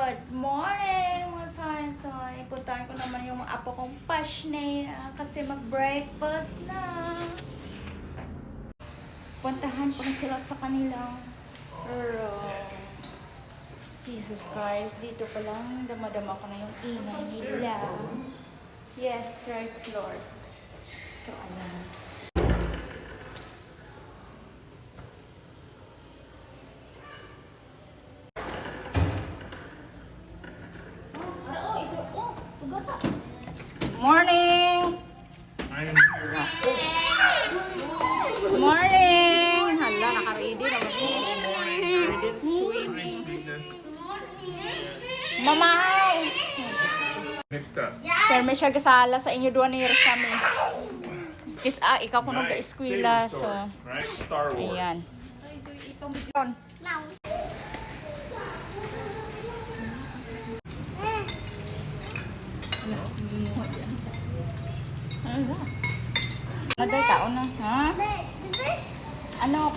Good morning mga soy. Puntahan ko naman yung mga apo kong pasne kasi mag-breakfast na. Puntahan ko na sila sa kanilang room. Jesus Christ, dito pa lang damadama ko na yung ingay nila. Yes, third floor. So, ayan. Morning! Morning! Hala, naka-ready naman. Ready to swimming. Mama, hi! Next up. Sir, may siya gasala sa inyo doon ni Rami. Kasi ikaw ko nung ka-eskwela, so... Right? Star Wars. Ayan. Ano ba? Ano ka, una? Ha? Ano?